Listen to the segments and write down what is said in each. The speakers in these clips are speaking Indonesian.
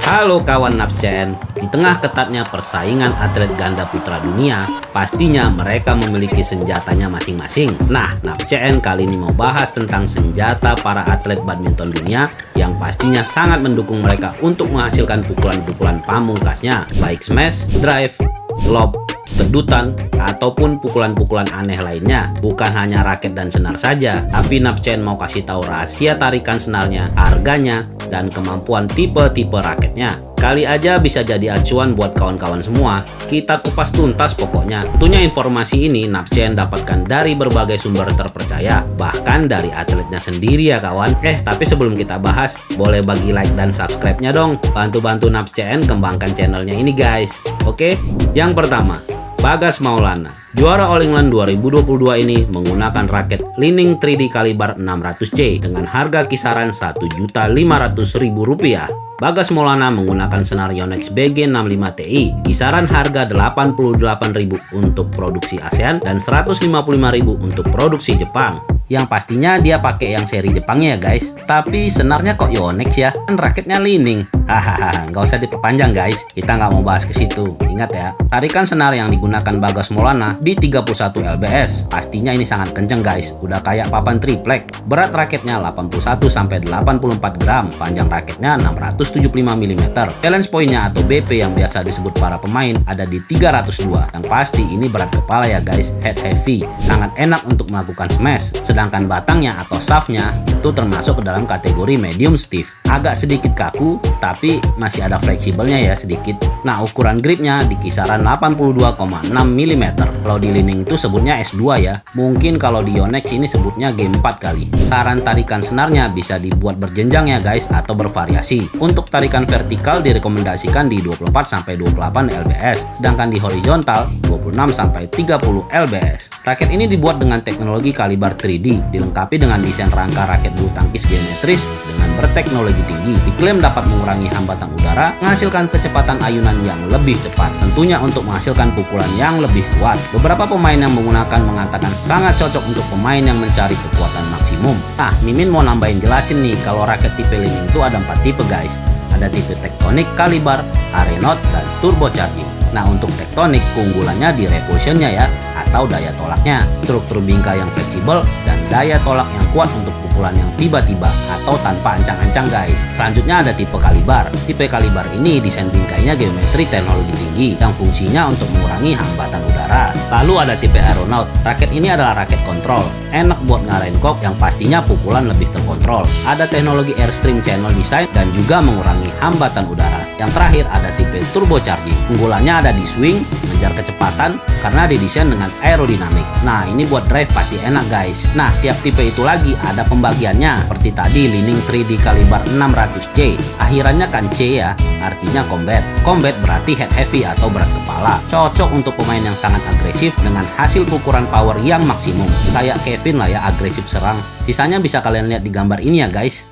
Halo kawan Napsen, di tengah ketatnya persaingan atlet ganda putra dunia, pastinya mereka memiliki senjatanya masing-masing. Nah, Napsen kali ini mau bahas tentang senjata para atlet badminton dunia yang pastinya sangat mendukung mereka untuk menghasilkan pukulan-pukulan pamungkasnya, baik smash, drive, lob, kedutan, ataupun pukulan-pukulan aneh lainnya. Bukan hanya raket dan senar saja, tapi Napsen mau kasih tahu rahasia tarikan senarnya, harganya, dan kemampuan tipe-tipe raketnya. Kali aja bisa jadi acuan buat kawan-kawan semua. Kita kupas tuntas pokoknya. Tentunya informasi ini Napsen dapatkan dari berbagai sumber terpercaya, bahkan dari atletnya sendiri ya kawan. Tapi sebelum kita bahas, boleh bagi like dan subscribe-nya dong. Bantu-bantu Napsen kembangkan channelnya ini guys. Oke, yang pertama, Bagas Maulana. Juara All England 2022 ini menggunakan raket Li-Ning 3D kaliber 600C dengan harga kisaran Rp1.500.000. Bagas Maulana menggunakan senar Yonex BG65 Ti, kisaran harga Rp88.000 untuk produksi ASEAN dan Rp155.000 untuk produksi Jepang. Yang pastinya dia pakai yang seri Jepangnya ya guys. Tapi senarnya kok Yonex ya? Kan raketnya Li-Ning. Hahaha, nggak usah diperpanjang guys. Kita nggak mau bahas ke situ. Ingat ya, tarikan senar yang digunakan Bagas Maulana di 31 lbs. Pastinya ini sangat kenceng guys. Udah kayak papan triplek. Berat raketnya 81-84 gram. Panjang raketnya 675 mm. Challenge pointnya atau BP yang biasa disebut para pemain ada di 302. Yang pasti ini berat kepala ya guys. Head heavy. Sangat enak untuk melakukan smash. Sedangkan batangnya atau shaftnya itu termasuk ke dalam kategori medium stiff. Agak sedikit kaku, tapi masih ada fleksibelnya ya sedikit. Nah, ukuran gripnya di kisaran 82,6 mm. Kalau di Li-Ning itu sebutnya S2 ya. Mungkin kalau di Yonex ini sebutnya G4 kali. Saran tarikan senarnya bisa dibuat berjenjang ya guys, atau bervariasi. Untuk tarikan vertikal direkomendasikan di 24-28 lbs, sedangkan di horizontal 26-30 lbs. Raket ini dibuat dengan teknologi kaliber 3D, dilengkapi dengan desain rangka raket bulu tangkis geometris dengan berteknologi tinggi. Diklaim dapat mengurangi hambatan udara, menghasilkan kecepatan ayunan yang lebih cepat, tentunya untuk menghasilkan pukulan yang lebih kuat. Beberapa pemain yang menggunakan mengatakan sangat cocok untuk pemain yang mencari kekuatan maksimum. Nah, Mimin mau nambahin jelasin nih, kalau raket tipe Li-Ning itu ada 4 tipe guys. Ada tipe tektonik, kaliber, arenot, dan turbocharging. Nah, untuk tektonik keunggulannya di repulsionnya ya, atau daya tolaknya, struktur bingkai yang fleksibel, dan daya tolak yang kuat untuk pukulan yang tiba-tiba atau tanpa ancang-ancang guys. Selanjutnya ada tipe kaliber. Tipe kaliber ini desain bingkainya geometri teknologi tinggi yang fungsinya untuk mengurangi hambatan udara. Lalu ada tipe aeronaut. Raket ini adalah raket kontrol, enak buat ngarahin kok yang pastinya pukulan lebih terkontrol. Ada teknologi airstream channel design dan juga mengurangi hambatan udara. Yang terakhir ada tipe turbocharging. Unggulannya ada di swing, mengejar kecepatan karena didesain dengan aerodinamik. Nah, ini buat drive pasti enak guys. Nah, tiap tipe itu lagi ada pembagiannya. Seperti tadi Li-Ning 3D kaliber 600C. Akhirannya kan C ya, artinya combat. Combat berarti head heavy atau berat kepala. Cocok untuk pemain yang sangat agresif dengan hasil pukulan power yang maksimum. Kayak Kevin lah ya, agresif serang. Sisanya bisa kalian lihat di gambar ini ya guys.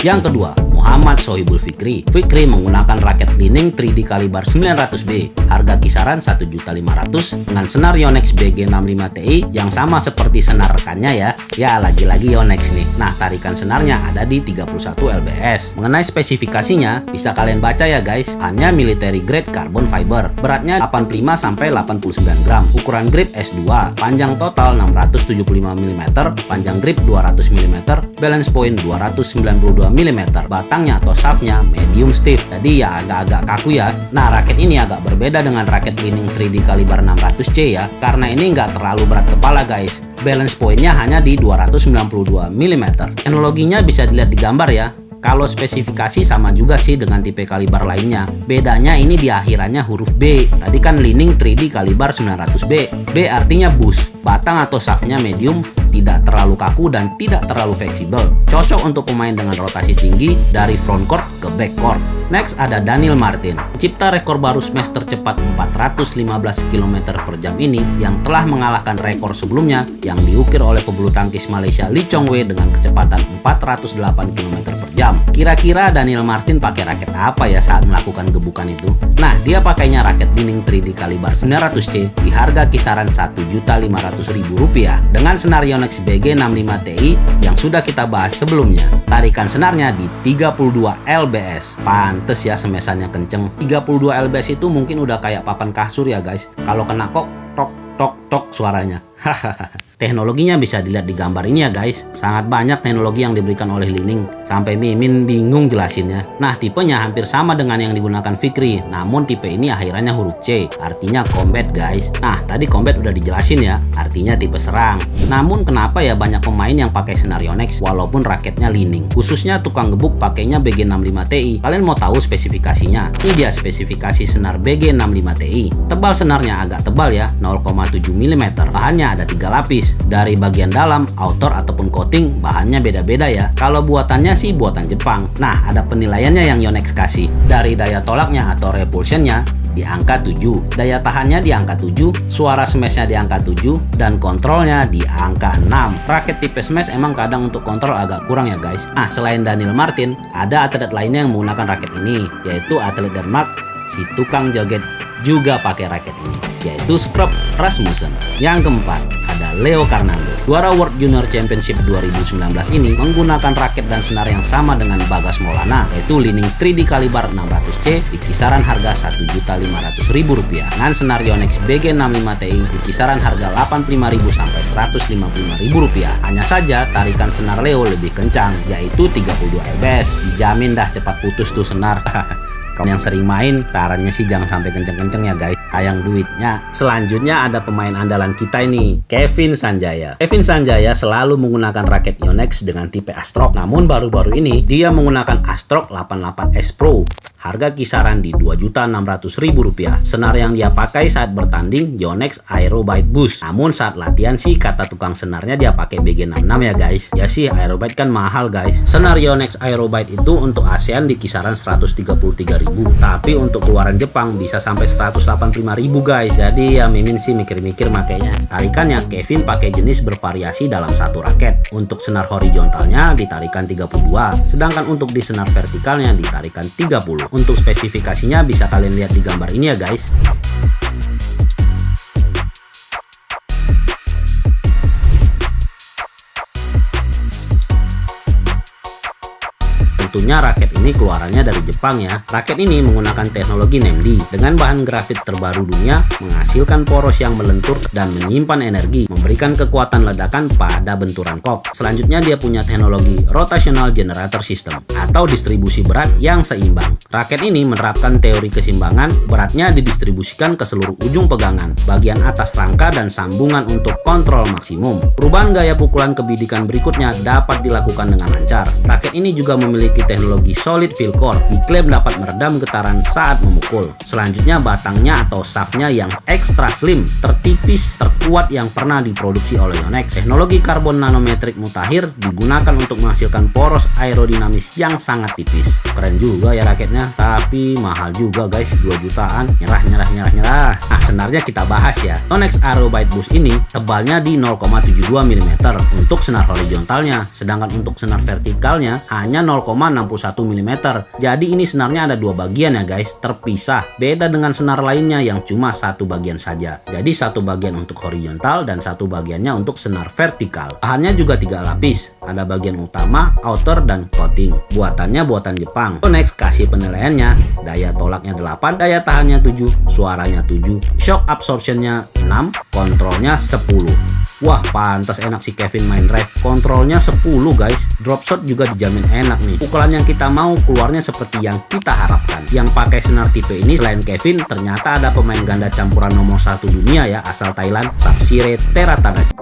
Yang kedua, Muhammad Sohibul Fikri. Fikri menggunakan raket Li-Ning 3D kaliber 900B, harga kisaran Rp1.500.000 dengan senar Yonex BG65 Ti yang sama seperti senar rekannya ya. Ya, lagi-lagi Yonex nih. Nah, tarikan senarnya ada di 31 lbs. Mengenai spesifikasinya, bisa kalian baca ya guys. Hanya military grade carbon fiber. Beratnya 85-89 gram. Ukuran grip S2. Panjang total 675 mm, panjang grip 200 mm, balance point 292 mm. Batangnya atau shaftnya medium stiff, jadi ya agak-agak kaku ya. Nah, raket ini agak berbeda dengan raket Li-Ning 3D kaliber 600C ya, karena ini nggak terlalu berat kepala guys. Balance pointnya hanya di 292 mm. Teknologinya bisa dilihat di gambar ya. Kalau spesifikasi sama juga sih dengan tipe kaliber lainnya. Bedanya ini di akhirannya huruf B. Tadi kan Li-Ning 3D kaliber 900B. B artinya boost. Batang atau shaftnya medium, tidak terlalu kaku dan tidak terlalu fleksibel. Cocok untuk pemain dengan rotasi tinggi dari front court ke back court. Next ada Daniel Martin, pencipta rekor baru smash tercepat 415 km per jam ini yang telah mengalahkan rekor sebelumnya yang diukir oleh pebulu tangkis Malaysia Lee Chong Wei dengan kecepatan 408 km per jam. Kira-kira Daniel Martin pakai raket apa ya saat melakukan gebukan itu? Nah, dia pakainya raket Li-Ning 3D kaliber 900C di harga kisaran Rp1.500.000 dengan senar Yonex BG65 Ti yang sudah kita bahas sebelumnya. Tarikan senarnya di 32 lbs. Pantes ya semesannya kenceng. 32 lbs itu mungkin udah kayak papan kasur ya guys. Kalau kena kok tok tok tok suaranya. Teknologinya bisa dilihat di gambar ini ya guys. Sangat banyak teknologi yang diberikan oleh Li-Ning, sampai Mimin bingung jelasinnya. Nah, tipenya hampir sama dengan yang digunakan Fikri, namun tipe ini akhirannya huruf C, artinya combat guys. Nah, tadi combat udah dijelasin ya, artinya tipe serang. Namun kenapa ya banyak pemain yang pakai senar Yonex walaupun raketnya Li-Ning? Khususnya tukang gebuk pakainya BG65 Ti. Kalian mau tahu spesifikasinya? Ini dia spesifikasi senar BG65 Ti. Tebal senarnya agak tebal ya, 0,7 mm. Bahannya ada 3 lapis. Dari bagian dalam, outer ataupun coating, bahannya beda-beda ya. Kalau buatannya sih buatan Jepang. Nah, ada penilaiannya yang Yonex kasih. Dari daya tolaknya atau repulsionnya di angka 7, daya tahannya di angka 7, suara smashnya di angka 7, dan kontrolnya di angka 6. Raket tipe smash emang kadang untuk kontrol agak kurang ya guys. Nah, selain Daniel Martin, ada atlet lainnya yang menggunakan raket ini, yaitu atlet Denmark, si tukang joget juga pakai raket ini, yaitu Scrub Rasmussen. Yang keempat, ada Leo Carnando. Juara World Junior Championship 2019 ini menggunakan raket dan senar yang sama dengan Bagas Maulana, yaitu Li-Ning 3D kaliber 600C di kisaran harga Rp1.500.000 dengan senar Yonex BG65 Ti di kisaran harga Rp85.000 sampai Rp155.000. Hanya saja tarikan senar Leo lebih kencang, yaitu 32 lbs. Dijamin dah cepat putus tuh senar. Kalau yang sering main, tarannya sih jangan sampai kenceng-kenceng ya guys, sayang duitnya. Selanjutnya ada pemain andalan kita ini, Kevin Sanjaya. Kevin Sanjaya selalu menggunakan raket Yonex dengan tipe Astrok. Namun baru-baru ini dia menggunakan Astrok 88S Pro. Harga kisaran di Rp2.600.000. Senar yang dia pakai saat bertanding Yonex Aerobite Boost. Namun saat latihan sih kata tukang senarnya dia pakai BG66 ya guys. Ya sih Aerobite kan mahal guys. Senar Yonex Aerobite itu untuk ASEAN di kisaran 133.000. Tapi untuk keluaran Jepang bisa sampai 185.000 guys. Jadi ya Mimin sih mikir-mikir makanya. Tarikannya Kevin pakai jenis bervariasi dalam satu raket. Untuk senar horizontalnya ditarikan 32, sedangkan untuk di senar vertikalnya ditarikan 30. Untuk spesifikasinya bisa kalian lihat di gambar ini ya guys. Tentunya raket ini keluarannya dari Jepang ya. Raket ini menggunakan teknologi NAMD dengan bahan grafit terbaru dunia, menghasilkan poros yang melentur dan menyimpan energi, memberikan kekuatan ledakan pada benturan kok. Selanjutnya dia punya teknologi rotational generator system atau distribusi berat yang seimbang. Raket ini menerapkan teori keseimbangan, beratnya didistribusikan ke seluruh ujung pegangan, bagian atas rangka dan sambungan untuk kontrol maksimum. Perubahan gaya pukulan kebidikan berikutnya dapat dilakukan dengan lancar. Raket ini juga memiliki teknologi solid field core, diklaim dapat meredam getaran saat memukul. Selanjutnya batangnya atau shaftnya yang ekstra slim, tertipis, terkuat yang pernah diproduksi oleh Yonex. Teknologi karbon nanometrik mutakhir digunakan untuk menghasilkan poros aerodinamis yang sangat tipis. Keren juga ya raketnya, tapi mahal juga guys, 2 jutaan. Nyerah. Nah, senarnya kita bahas ya. Yonex Aerobite Boost ini tebalnya di 0,72 mm untuk senar horizontalnya, sedangkan untuk senar vertikalnya hanya 0,61 mm. Jadi ini senarnya ada 2 bagian ya guys, terpisah. Beda dengan senar lainnya yang cuma 1 bagian saja. Jadi 1 bagian untuk horizontal dan 1 bagiannya untuk senar vertikal. Bahannya juga 3 lapis. Ada bagian utama, outer, dan coating. Buatannya buatan Jepang. Yonex kasih penilaiannya, daya tolaknya 8, daya tahannya 7, suaranya 7, shock absorptionnya 6, kontrolnya 10. Wah, pantas enak si Kevin main ref. Kontrolnya 10 guys. Drop shot juga dijamin enak nih. Pukulan yang kita mau keluarnya seperti yang kita harapkan. Yang pakai senar tipe ini selain Kevin, ternyata ada pemain ganda campuran nomor 1 dunia ya, asal Thailand, Sapsiree Therathanacha.